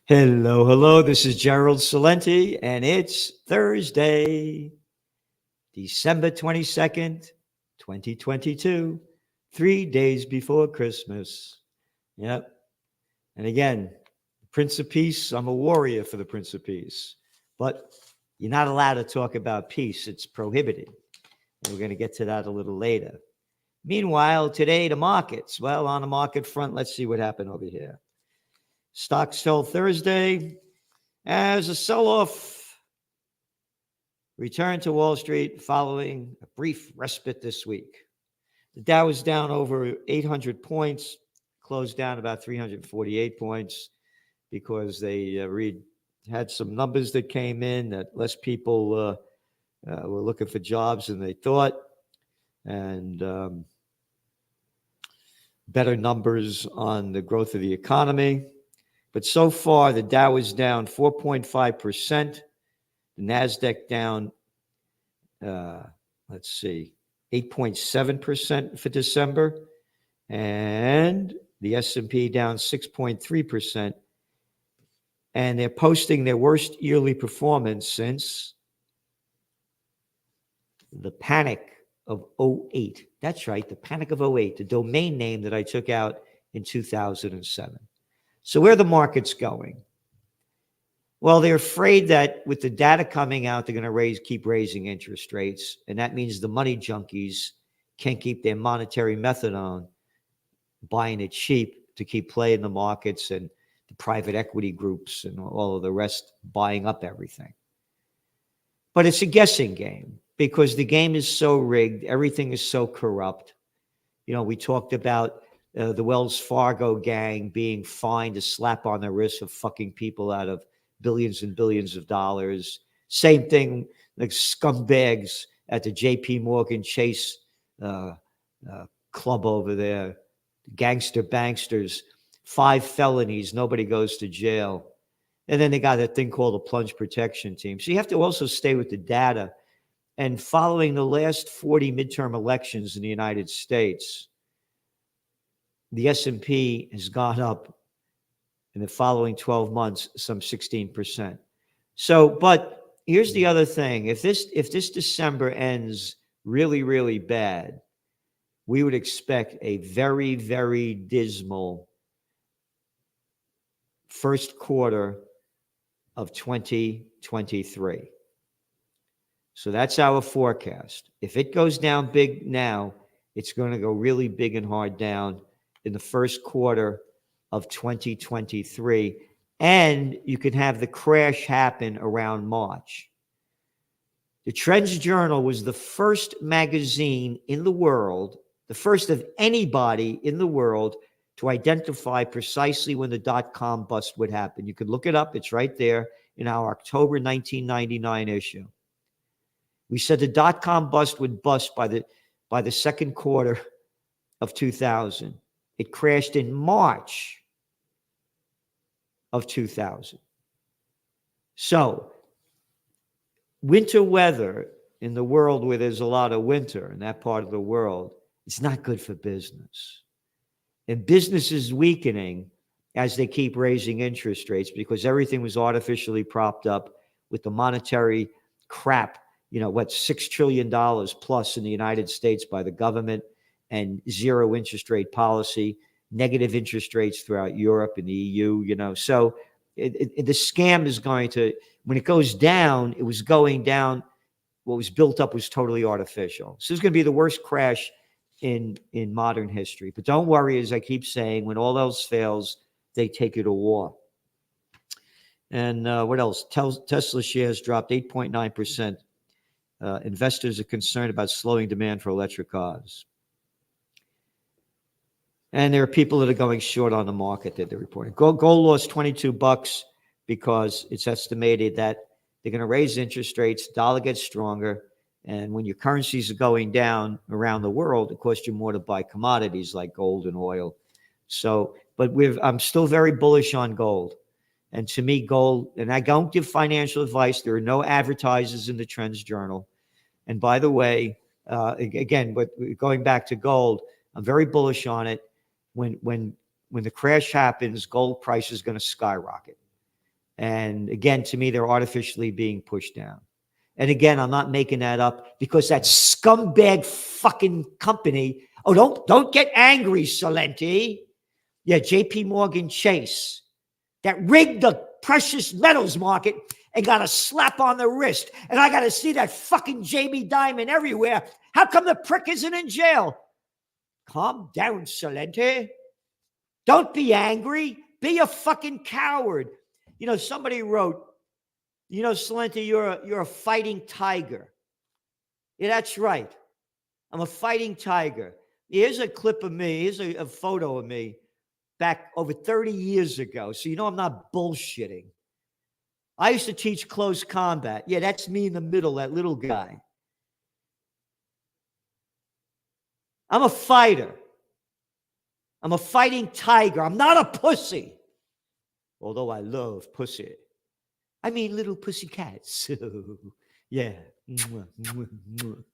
Hello, hello. This is Gerald Salenti, and it's Thursday, December 22nd, 2022, 3 days before Christmas. Yep. And again, Prince of Peace, I'm a warrior for the Prince of Peace, but you're not allowed to talk about peace. It's prohibited. And we're going to get to that a little later. Meanwhile, today, the markets. Well, on the market front, let's see what happened over here. Stocks fell Thursday as a sell-off returned to Wall Street following a brief respite this week. The Dow was down over 800 points, closed down about 348 points because they had some numbers that came in that less people were looking for jobs than they thought, and better numbers on the growth of the economy. But so far, the Dow is down 4.5%. The NASDAQ down, 8.7% for December. And the S&P down 6.3%. And they're posting their worst yearly performance since the panic of 08. That's right, the panic of 08, the domain name that I took out in 2007. So where are the markets going? Well, they're afraid that with the data coming out, they're going to keep raising interest rates. And that means the money junkies can't keep their monetary method on, buying it cheap to keep playing the markets, and the private equity groups and all of the rest buying up everything. But it's a guessing game because the game is so rigged. Everything is so corrupt. You know, we talked about the Wells Fargo gang being fined a slap on the wrist of fucking people out of billions and billions of dollars. Same thing, like scumbags at the JP Morgan Chase club over there. Gangster banksters, 5 felonies, nobody goes to jail. And then they got that thing called a plunge protection team. So you have to also stay with the data. And following the last 40 midterm elections in the United States, the S&P has gone up in the following 12 months some 16%. So, but here's the other thing. If this December ends really, really bad, we would expect a very, very dismal first quarter of 2023. So that's our forecast. If it goes down big now, it's going to go really big and hard down in the first quarter of 2023. And you can have the crash happen around March. The Trends Journal was the first magazine in the world, the first of anybody in the world, to identify precisely when the dot-com bust would happen. You could look it up. It's right there in our October 1999 issue. We said the dot-com bust would bust by the second quarter of 2000. It crashed in March of 2000. So winter weather in the world where there's a lot of winter in that part of the world, it's not good for business. And business is weakening as they keep raising interest rates because everything was artificially propped up with the monetary crap, $6 trillion plus in the United States by the government, and zero interest rate policy, negative interest rates throughout Europe and the EU, So the scam is going to, when it goes down, it was going down. What was built up was totally artificial. So it's going to be the worst crash in modern history. But don't worry, as I keep saying, when all else fails, they take you to war. And what else? Tesla shares dropped 8.9%. Investors are concerned about slowing demand for electric cars. And there are people that are going short on the market that they're reporting. Gold lost $22 because it's estimated that they're going to raise interest rates, dollar gets stronger, and when your currencies are going down around the world, it costs you more to buy commodities like gold and oil. So, but I'm still very bullish on gold. And to me, gold, and I don't give financial advice. There are no advertisers in the Trends Journal. And by the way, again, but going back to gold, I'm very bullish on it. When the crash happens, gold price is going to skyrocket. And again, to me, they're artificially being pushed down. And again, I'm not making that up because that scumbag fucking company. Oh, don't get angry, Zelensky. Yeah, J.P. Morgan Chase that rigged the precious metals market and got a slap on the wrist. And I got to see that fucking Jamie Dimon everywhere. How come the prick isn't in jail? Calm down, Zelensky. Don't be angry. Be a fucking coward. You know, somebody wrote, you know, Zelensky, you're a fighting tiger. Yeah, that's right. I'm a fighting tiger. Here's a clip of me. Here's a photo of me back over 30 years ago. So you know I'm not bullshitting. I used to teach close combat. Yeah, that's me in the middle, that little guy. I'm a fighter. I'm a fighting tiger. I'm not a pussy. Although I love pussy. I mean little pussy cats. Yeah. You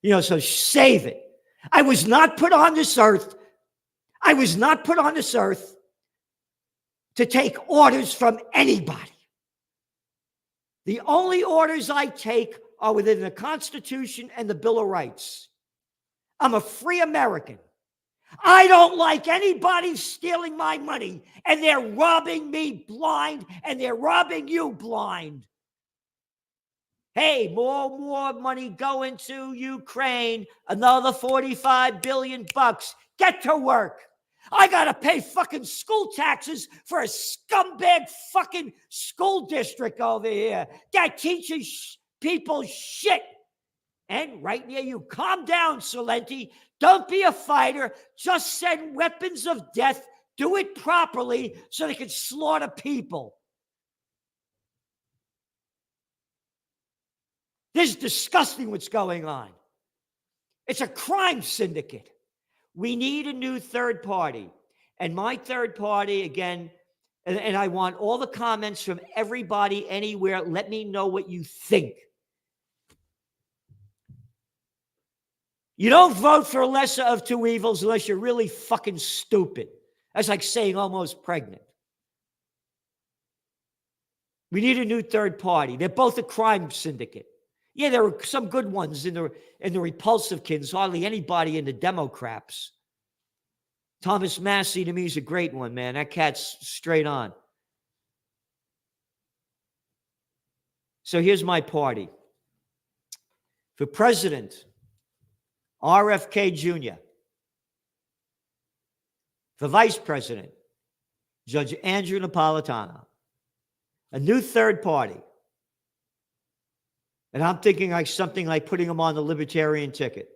know, so save it. I was not put on this earth. I was not put on this earth to take orders from anybody. The only orders I take are within the Constitution and the Bill of Rights. I'm a free American. I don't like anybody stealing my money, and they're robbing me blind, and they're robbing you blind. Hey, more money going to Ukraine, another 45 billion bucks. Get to work. I got to pay fucking school taxes for a scumbag fucking school district over here that teaches people shit. And right near you, calm down, Zelensky. Don't be a fighter. Just send weapons of death. Do it properly so they can slaughter people. This is disgusting what's going on. It's a crime syndicate. We need a new third party. And my third party, again, and I want all the comments from everybody anywhere. Let me know what you think. You don't vote for a lesser of two evils unless you're really fucking stupid. That's like saying almost pregnant. We need a new third party. They're both a crime syndicate. Yeah, there are some good ones in the repulsive kids. Hardly anybody in the Democrats. Thomas Massey, to me, is a great one, man. That cat's straight on. So here's my party. For president, RFK Jr. For vice president, Judge Andrew Napolitano. A new third party. And I'm thinking like something like putting them on the libertarian ticket.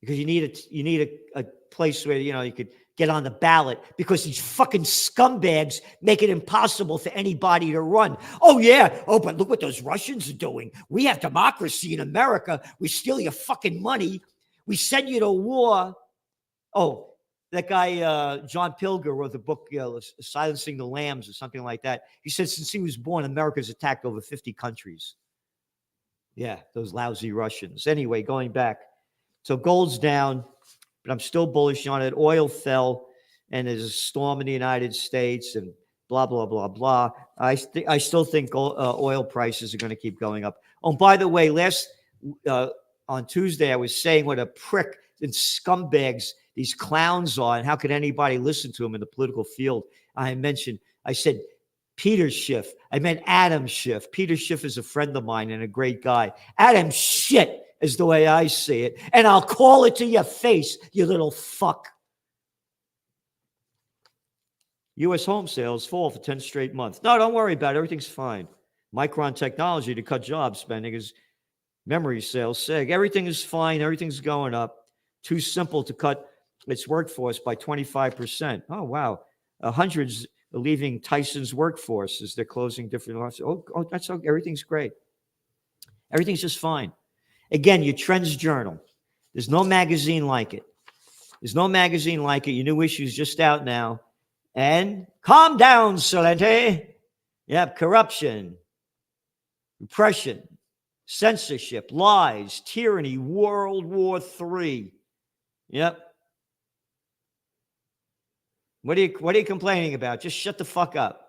Because you need a place where, you know, you could get on the ballot, because these fucking scumbags make it impossible for anybody to run. Oh, yeah. Oh, but look what those Russians are doing. We have democracy in America. We steal your fucking money. We send you to war. Oh, that guy, John Pilger, wrote the book, Silencing the Lambs or something like that. He said since he was born, America's attacked over 50 countries. Yeah, those lousy Russians. Anyway, going back. So gold's down, but I'm still bullish on it. Oil fell, and there's a storm in the United States, and blah, blah, blah, blah. I still think oil prices are going to keep going up. Oh, and by the way, on Tuesday, I was saying what a prick and scumbags these clowns are, and how could anybody listen to them in the political field? I said Peter Schiff. I meant Adam Schiff. Peter Schiff is a friend of mine and a great guy. Adam shit is the way I see it. And I'll call it to your face, you little fuck. U.S. home sales fall for 10 straight months. No, don't worry about it. Everything's fine. Micron Technology to cut job spending is memory sales SIG. Everything is fine. Everything's going up. Too simple to cut its workforce by 25%. Oh, wow. Hundreds are leaving Tyson's workforce as they're closing different offices. Oh, that's okay. Everything's great. Everything's just fine. Again, your Trends Journal. There's no magazine like it. There's no magazine like it. Your new issue's just out now. And calm down, Zelensky. Yep, corruption, repression, censorship, lies, tyranny, World War III. Yep. What are you complaining about? Just shut the fuck up.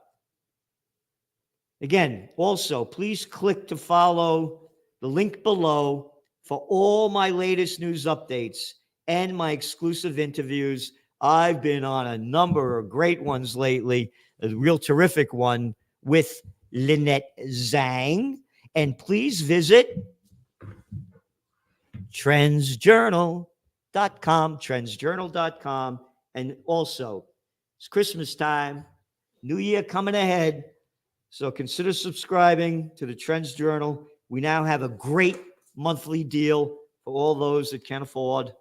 Again, also, please click to follow the link below for all my latest news updates and my exclusive interviews. I've been on a number of great ones lately, a real terrific one with Lynette Zhang. And please visit trendsjournal.com. And also, it's Christmas time, New Year coming ahead. So consider subscribing to the Trends Journal. We now have a great monthly deal for all those that can't afford.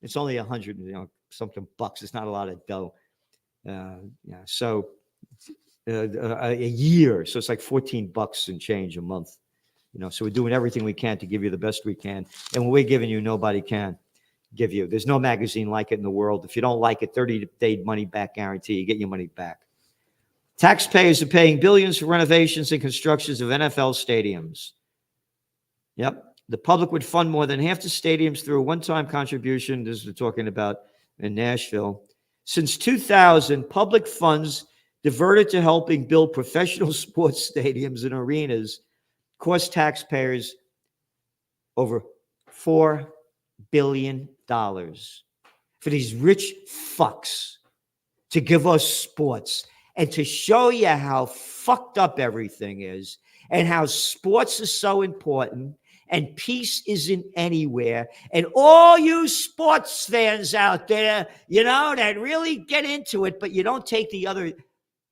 It's only 100, something bucks. It's not a lot of dough. So a year. So it's like 14 bucks and change a month. So we're doing everything we can to give you the best we can. And what we're giving you, nobody can give you. There's no magazine like it in the world. If you don't like it, 30-day money back guarantee. You get your money back. Taxpayers are paying billions for renovations and constructions of NFL stadiums. Yep. The public would fund more than half the stadiums through a one-time contribution. This is what we're talking about in Nashville. Since 2000, public funds diverted to helping build professional sports stadiums and arenas cost taxpayers over $4 billion for these rich fucks to give us sports and to show you how fucked up everything is and how sports is so important and peace isn't anywhere. And all you sports fans out there, that really get into it, but you don't take the other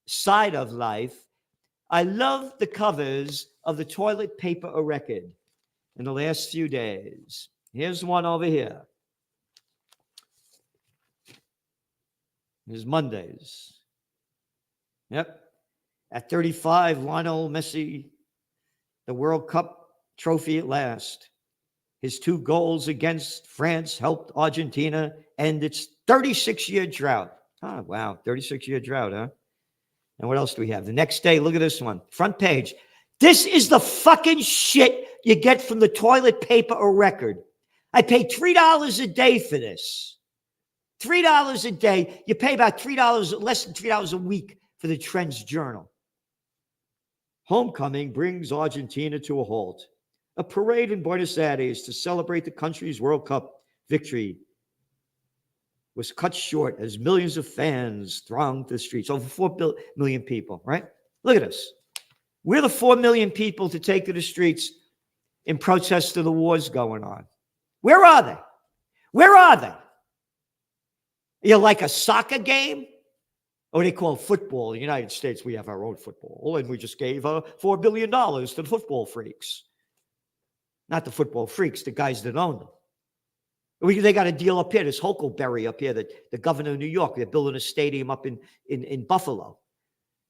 side of life. I love the covers of the toilet paper a record in the last few days. Here's one over here. Here's Mondays. Yep. At 35, Lionel Messi, the World Cup trophy at last. His 2 goals against France helped Argentina end its 36-year drought. Oh, wow. 36-year drought, huh? And what else do we have? The next day, look at this one. Front page. This is the fucking shit you get from the toilet paper a record. I pay $3 a day for this. $3 a day. You pay about $3, less than $3 a week for the Trends Journal. Homecoming brings Argentina to a halt. A parade in Buenos Aires to celebrate the country's World Cup victory was cut short as millions of fans thronged the streets. Over 4 million people, right? Look at us. We're the 4 million people to take to the streets in protest to the wars going on. Where are they? Where are they? You're like a soccer game? Oh, they call football. In the United States, we have our own football, and we just gave $4 billion to the football freaks. Not the football freaks, the guys that own them. They got a deal up here, this Huckleberry up here, that the governor of New York, they're building a stadium up in Buffalo.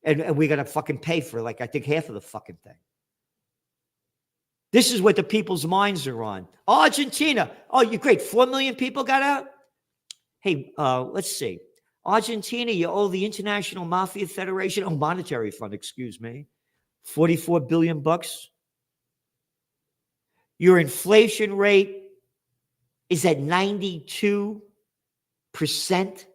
And we got to fucking pay for, I think, half of the fucking thing. This is what the people's minds are on. Argentina. Oh, you're great. 4 million people got out? Hey, let's see. Argentina, you owe the International Mafia Federation, Monetary Fund, excuse me, $44 billion. Your inflation rate is at 92%.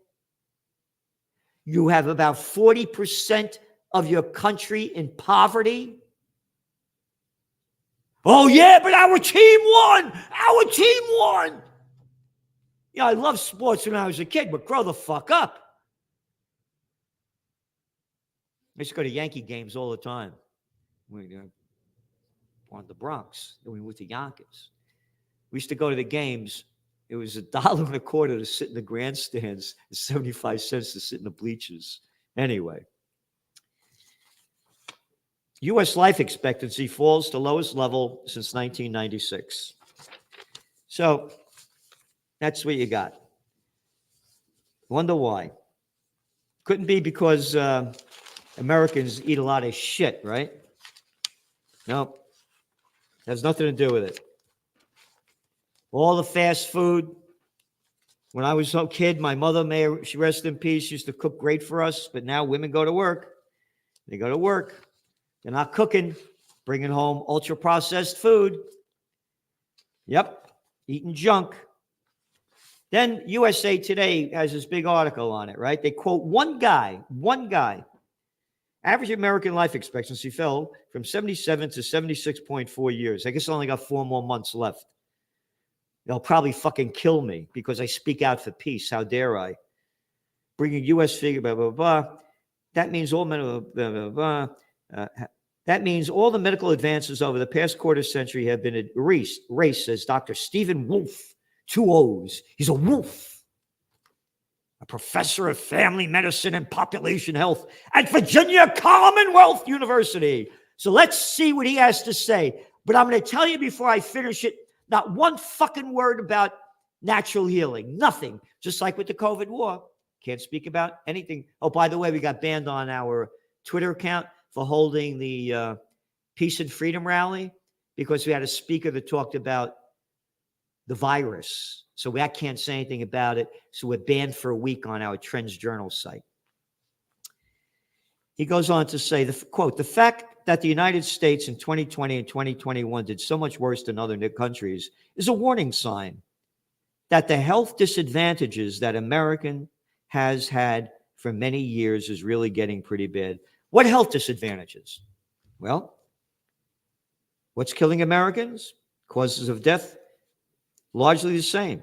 You have about 40% of your country in poverty. Oh, yeah, but our team won. Our team won. I love sports when I was a kid, but grow the fuck up. I used to go to Yankee games all the time. We on the Bronx. Then we went to Yonkers. We used to go to the games. It was $1.25 to sit in the grandstands, and 75 cents to sit in the bleachers. Anyway, U.S. life expectancy falls to lowest level since 1996. So that's what you got. Wonder why? Couldn't be because Americans eat a lot of shit, right? No, has nothing to do with it. All the fast food. When I was a kid, my mother, may she rest in peace, used to cook great for us. But now women go to work. They go to work. They're not cooking, bringing home ultra-processed food. Yep, eating junk. Then USA Today has this big article on it, right? They quote one guy Average American life expectancy fell from 77 to 76.4 years. I guess I only got 4 more months left. They'll probably fucking kill me because I speak out for peace. How dare I? Bringing U.S. figure, blah, blah, blah. That means all medical, blah, blah, blah. That means all the medical advances over the past quarter century have been erased, says Dr. Stephen Wolf. 2 O's. He's a wolf. A professor of family medicine and population health at Virginia Commonwealth University. So let's see what he has to say. But I'm going to tell you before I finish it, not one fucking word about natural healing. Nothing. Just like with the COVID war. Can't speak about anything. Oh, by the way, we got banned on our Twitter account for holding the Peace and Freedom rally because we had a speaker that talked about the virus. So I can't say anything about it. So we're banned for a week on our Trends Journal site. He goes on to say, quote, the fact that the United States in 2020 and 2021 did so much worse than other countries is a warning sign that the health disadvantages that American has had for many years is really getting pretty bad. What health disadvantages? Well, what's killing Americans? Causes of death, largely the same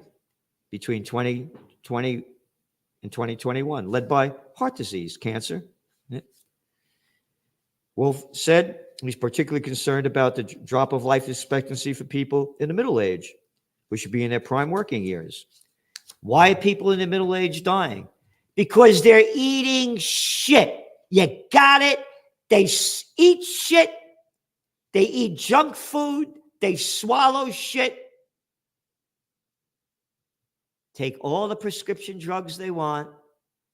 between 2020 and 2021, led by heart disease, cancer. Wolf said he's particularly concerned about the drop of life expectancy for people in the middle age, who should be in their prime working years. Why are people in the middle age dying? Because they're eating shit. You got it? They eat shit. They eat junk food. They swallow shit. Take all the prescription drugs they want.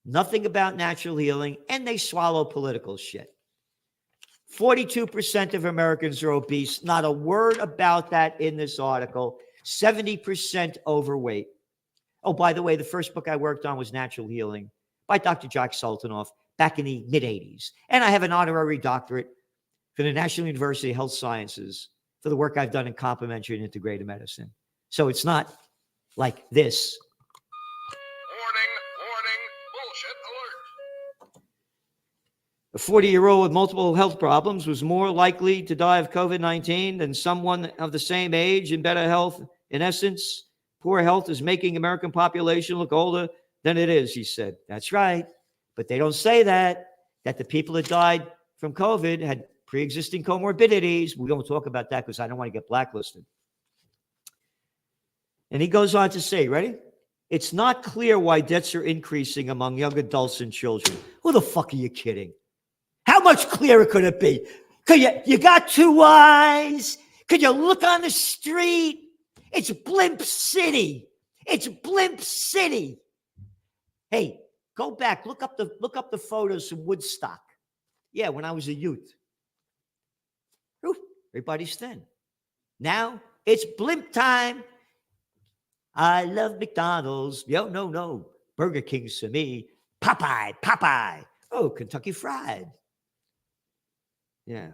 Nothing about natural healing. And they swallow political shit. 42% of Americans are obese. Not a word about that in this article. 70% overweight. Oh, by the way, the first book I worked on was Natural Healing by Dr. Jack Sultanoff back in the mid-'80s. And I have an honorary doctorate from the National University of Health Sciences for the work I've done in complementary and integrative medicine. So it's not like this. Warning, bullshit alert. A 40-year-old with multiple health problems was more likely to die of COVID-19 than someone of the same age and better health. In essence, poor health is making American population look older than it is, he said. That's right. But they don't say that the people that died from COVID had pre-existing comorbidities. We don't talk about that because I don't want to get blacklisted. And he goes on to say, ready? It's not clear why deaths are increasing among young adults and children. Who the fuck are you kidding? How much clearer could it be? Could you got 2 eyes? Could you look on the street? It's Blimp City. It's Blimp City. Hey, go back. Look up the photos from Woodstock. Yeah, when I was a youth. Whew, everybody's thin. Now it's Blimp time. I love McDonald's. Yo, no. Burger King's for me. Popeye. Oh, Kentucky Fried. Yeah.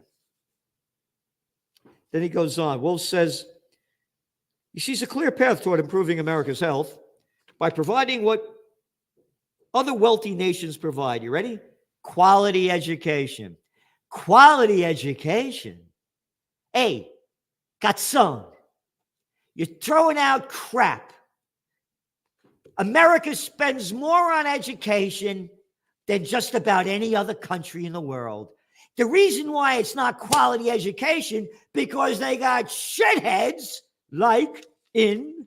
Then he goes on. Wolf says he sees a clear path toward improving America's health by providing what other wealthy nations provide. You ready? Quality education. Quality education. Hey, Gatson, you're throwing out crap. America spends more on education than just about any other country in the world. The reason why it's not quality education, because they got shitheads like in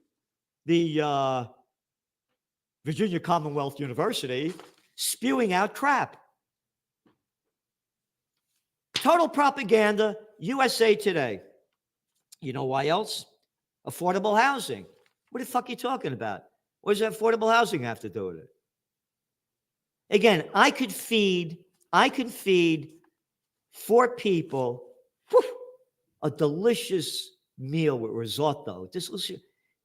the Virginia Commonwealth University spewing out crap. Total propaganda, USA Today. You know why else? Affordable housing. What the fuck are you talking about? What does affordable housing have to do with it? Again, I could feed 4 people a delicious meal with risotto.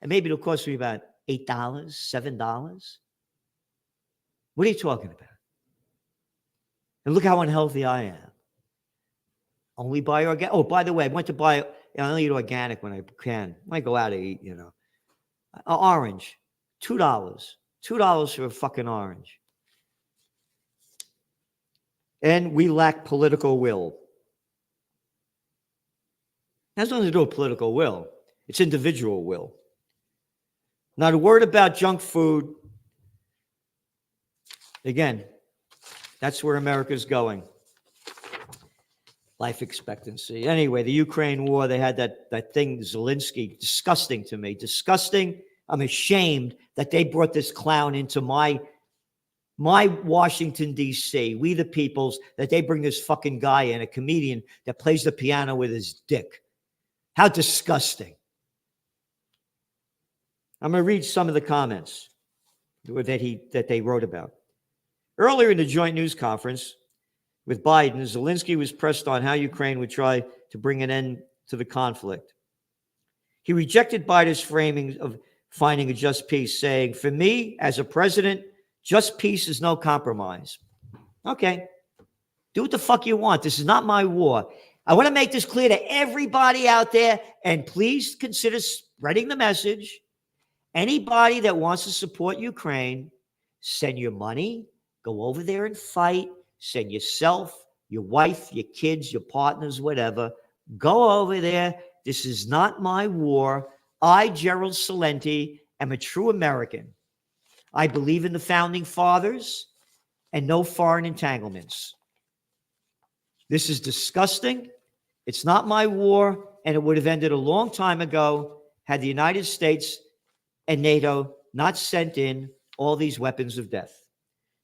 And maybe it'll cost me about $8, $7. What are you talking about? And look how unhealthy I am. Only buy organic. Oh, by the way, I went to buy, I only eat organic when I can. When I go out to eat, orange, $2. $2 for a fucking orange. And we lack political will. It has nothing to do with political will. It's individual will. Not a word about junk food. Again, that's where America's going. Life expectancy. Anyway, the Ukraine war, they had that thing, Zelensky, disgusting to me. Disgusting. I'm ashamed that they brought this clown into my Washington, D.C., we the peoples, that they bring this fucking guy in, a comedian that plays the piano with his dick. How disgusting. I'm going to read some of the comments that they wrote about. Earlier in the joint news conference with Biden, Zelensky was pressed on how Ukraine would try to bring an end to the conflict. He rejected Biden's framing of finding a just peace, saying, "For me, as a president, just peace is no compromise." Okay. Do what the fuck you want. This is not my war. I want to make this clear to everybody out there, and please consider spreading the message. Anybody that wants to support Ukraine, send your money, go over there and fight, send yourself, your wife, your kids, your partners, whatever. Go over there. This is not my war. I, Gerald Celente, am a true American. I believe in the founding fathers and no foreign entanglements. This is disgusting. It's not my war, and it would have ended a long time ago had the United States and NATO not sent in all these weapons of death.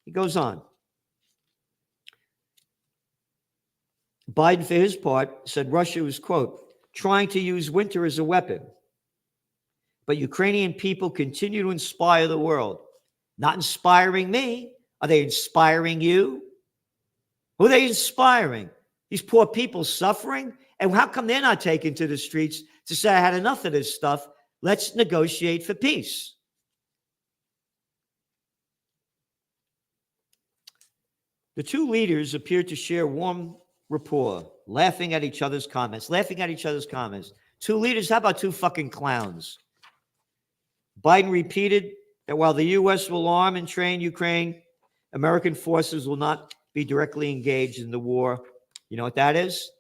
He goes on. Biden, for his part, said Russia was, quote, trying to use winter as a weapon. But Ukrainian people continue to inspire the world. Not inspiring me. Are they inspiring you? Who are they inspiring? These poor people suffering? And how come they're not taken to the streets to say, I had enough of this stuff? Let's negotiate for peace. The two leaders appeared to share warm rapport, laughing at each other's comments. Two leaders, how about two fucking clowns? Biden repeated that while the U.S. will arm and train Ukraine, American forces will not be directly engaged in the war. You know what that is?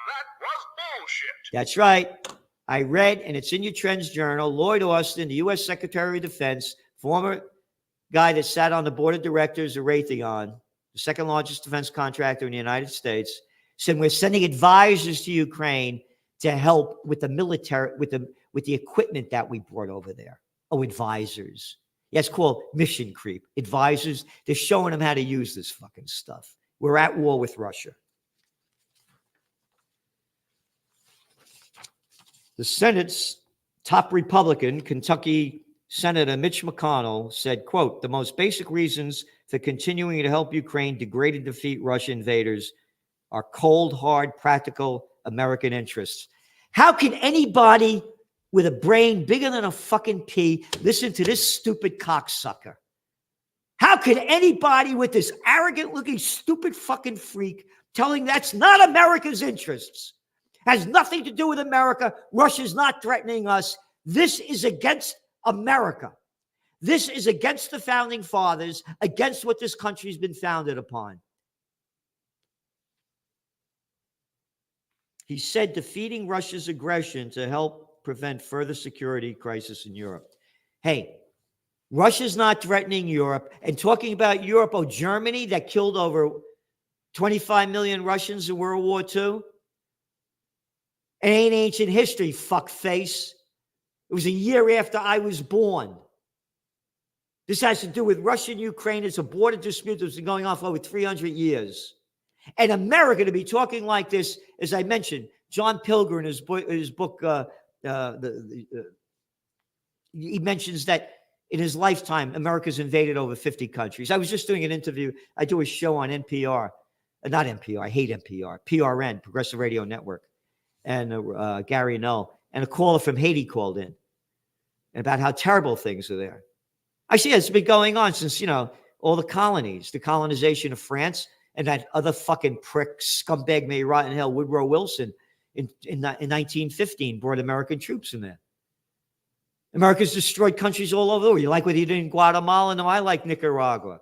That was bullshit. That's right. I read, and it's in your Trends Journal, Lloyd Austin, the U.S. Secretary of Defense, former guy that sat on the board of directors of Raytheon, the second largest defense contractor in the United States, said we're sending advisors to Ukraine to help with the military, with the equipment that we brought over there. Oh, advisors. Yeah, it's called mission creep. Advisors, they're showing them how to use this fucking stuff. We're at war with Russia. The Senate's top Republican, Kentucky Senator Mitch McConnell, said, quote, the most basic reasons for continuing to help Ukraine degrade and defeat Russian invaders are cold, hard, practical American interests. How can anybody with a brain bigger than a fucking pea listen to this stupid cocksucker? How can anybody with this arrogant-looking, stupid fucking freak telling that's not America's interests? Has nothing to do with America. Russia's not threatening us. This is against America. This is against the founding fathers, against what this country's been founded upon. He said defeating Russia's aggression to help prevent further security crisis in Europe. Hey, Russia's not threatening Europe. And talking about Europe, oh, Germany that killed over 25 million Russians in World War II. It ain't ancient history, fuckface. It was a year after I was born. This has to do with Russia and Ukraine. It's a border dispute that's been going on for over 300 years. And America to be talking like this, as I mentioned, John Pilger in his book, he mentions that in his lifetime, America's invaded over 50 countries. I was just doing an interview. I do a show on NPR. Not NPR. I hate NPR. PRN, Progressive Radio Network. And Gary Null. And a caller from Haiti called in about how terrible things are there. I see it's been going on since, all the colonies, the colonization of France, and that other fucking prick, scumbag, may rot in hell, Woodrow Wilson, in 1915, brought American troops in there. America's destroyed countries all over the world. You like what he did in Guatemala? No, I like Nicaragua.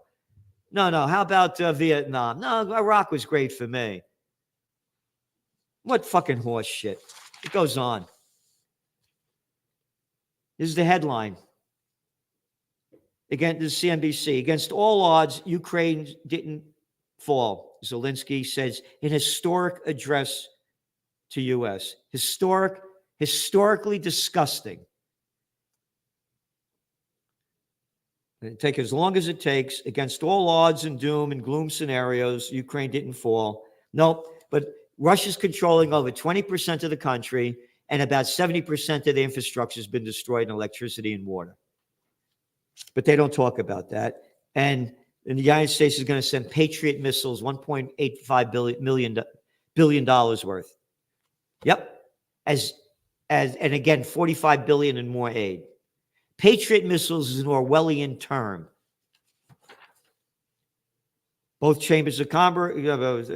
No. How about Vietnam? No, Iraq was great for me. What fucking horse shit? It goes on. This is the headline. Again, this is CNBC. Against all odds, Ukraine didn't fall, Zelensky says in historic address to U.S. Historically disgusting. It'll take as long as it takes. Against all odds and doom and gloom scenarios, Ukraine didn't fall. Nope. But Russia's controlling over 20% of the country, and about 70% of the infrastructure has been destroyed in electricity and water. But they don't talk about that. And the United States is going to send Patriot missiles, $1.85 billion worth. Yep. And again, $45 billion in more aid. Patriot missiles is an Orwellian term. Both chambers of Congress,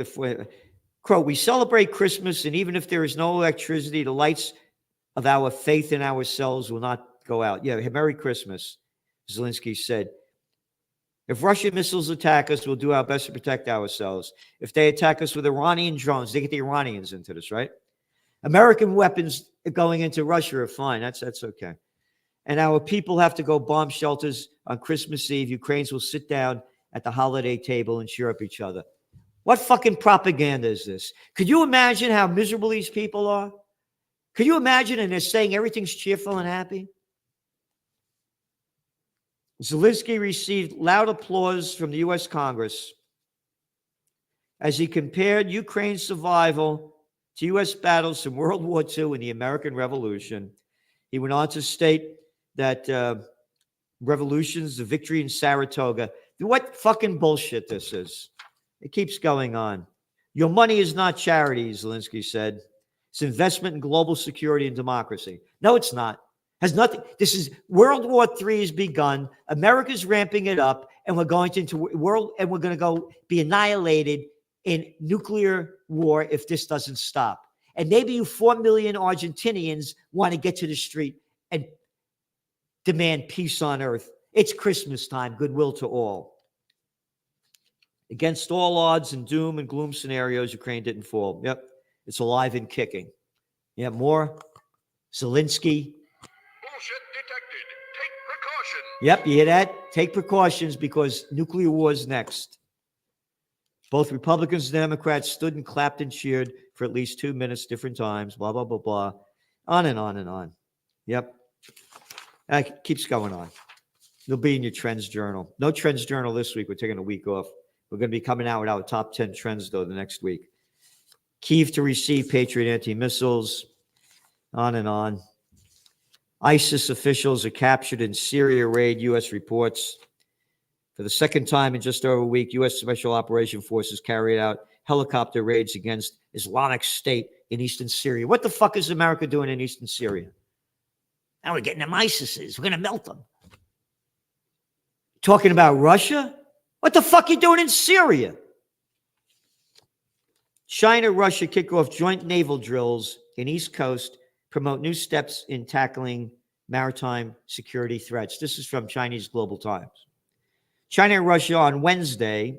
we celebrate Christmas, and even if there is no electricity, the lights of our faith in ourselves will not go out. Yeah, Merry Christmas, Zelensky said. If Russian missiles attack us, we'll do our best to protect ourselves. If they attack us with Iranian drones, they get the Iranians into this, right? American weapons going into Russia are fine. That's okay. And our people have to go bomb shelters on Christmas Eve. Ukrainians will sit down at the holiday table and cheer up each other. What fucking propaganda is this? Could you imagine how miserable these people are? Could you imagine? And they're saying everything's cheerful and happy. Zelensky received loud applause from the U.S. Congress as he compared Ukraine's survival to U.S. battles from World War II and the American Revolution. He went on to state that revolutions, the victory in Saratoga. What fucking bullshit this is. It keeps going on. Your money is not charity, Zelensky said. It's investment in global security and democracy. No, it's not. Has nothing. This is World War III has begun. America's ramping it up, and we're going into world, and we're going to go be annihilated in nuclear war if this doesn't stop. And maybe you 4 million Argentinians want to get to the street and demand peace on earth. It's Christmas time. Goodwill to all. Against all odds and doom and gloom scenarios, Ukraine didn't fall. Yep. It's alive and kicking. Yeah, more. Zelensky. Bullshit detected. Take precaution. Yep, you hear that? Take precautions because nuclear war is next. Both Republicans and Democrats stood and clapped and cheered for at least 2 minutes, different times, blah, blah, blah, blah. On and on and on. Yep. That keeps going on. It'll be in your trends journal. No trends journal this week. We're taking a week off. We're going to be coming out with our top 10 trends, though, the next week. Kyiv to receive Patriot anti-missiles. On and on. ISIS officials are captured in Syria raid, U.S. reports. For the second time in just over a week, U.S. Special Operation Forces carried out helicopter raids against Islamic State in eastern Syria. What the fuck is America doing in eastern Syria? Now we're getting them ISISes. We're going to melt them. Talking about Russia? What the fuck are you doing in Syria? China, Russia kick off joint naval drills in East Coast, promote new steps in tackling maritime security threats. This is from Chinese Global Times. China and Russia on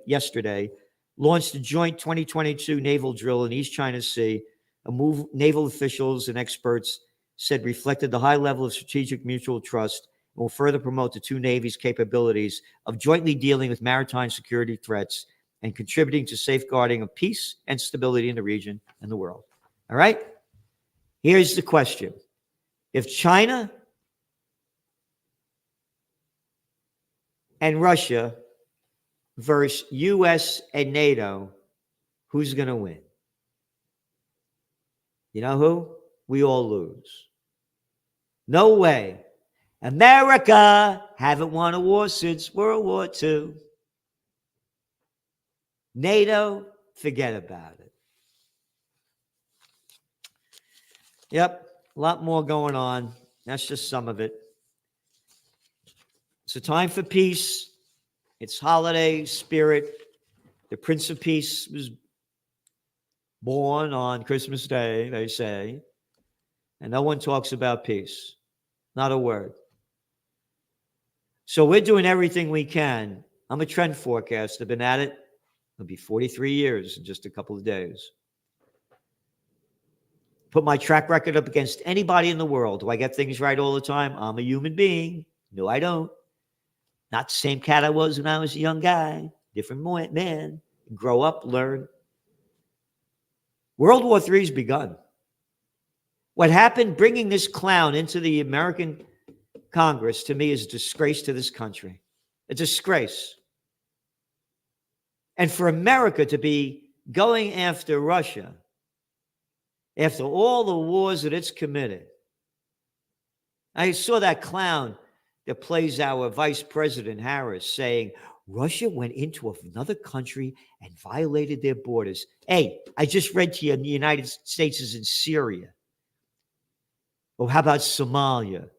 yesterday, launched a joint 2022 naval drill in East China Sea, a move naval officials and experts said reflected the high level of strategic mutual trust and will further promote the two navies' capabilities of jointly dealing with maritime security threats and contributing to safeguarding of peace and stability in the region and the world. All right? Here's the question. If China and Russia versus U.S. and NATO, who's going to win? You know who? We all lose. No way. America haven't won a war since World War II. NATO, forget about it. Yep, a lot more going on. That's just some of it. It's a time for peace. It's holiday spirit. The Prince of Peace was born on Christmas Day, they say. And no one talks about peace. Not a word. So we're doing everything we can I'm a trend forecaster. I've been at it. It'll be 43 years in just a couple of days. Put my track record up against anybody in the world. Do I get things right all the time? I'm a human being. No, I don't. Not the same cat I was when I was a young guy. Different man. Grow up, learn. World War III has begun. What happened bringing this clown into the American Congress, to me, is a disgrace to this country. A disgrace. And for America to be going after Russia, after all the wars that it's committed. I saw that clown that plays our Vice President Harris saying, Russia went into another country and violated their borders. Hey, I just read to you the United States is in Syria. Or how about Somalia?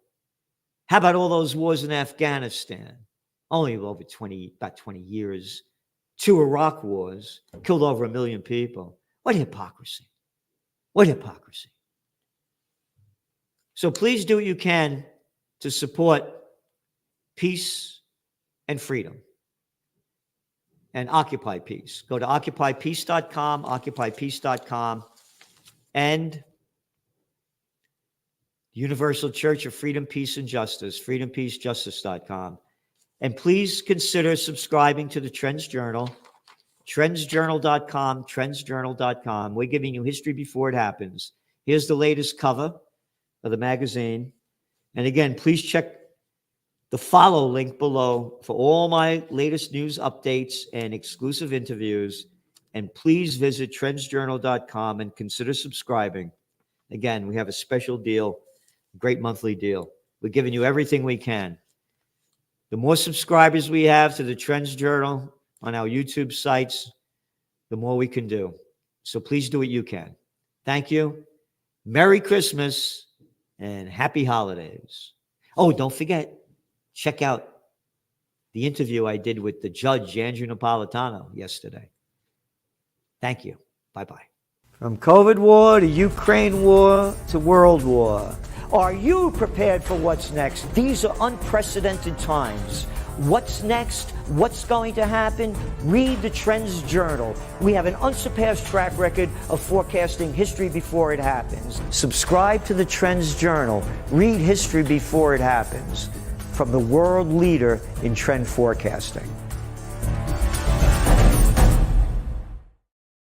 How about all those wars in Afghanistan? Only about 20 years. 2 Iraq wars, killed over 1 million people. What hypocrisy. What hypocrisy. So please do what you can to support peace and freedom. And Occupy Peace. Go to occupypeace.com, occupypeace.com, and Universal Church of Freedom, Peace, and Justice, freedompeacejustice.com. And please consider subscribing to the Trends Journal, trendsjournal.com, trendsjournal.com. We're giving you history before it happens. Here's the latest cover of the magazine. And again, please check the follow link below for all my latest news updates and exclusive interviews. And please visit trendsjournal.com and consider subscribing. Again, we have a special deal, great monthly deal. We're giving you everything we can. The more subscribers we have to the Trends Journal on our YouTube sites, the more we can do. So please do what you can. Thank you. Merry Christmas and happy holidays. Oh, don't forget, check out the interview I did with the judge, Andrew Napolitano, yesterday. Thank you. Bye-bye. From COVID war to Ukraine war to world war. Are you prepared for what's next? These are unprecedented times. What's next? What's going to happen? Read the Trends Journal. We have an unsurpassed track record of forecasting history before it happens. Subscribe to the Trends Journal. Read history before it happens. From the world leader in trend forecasting.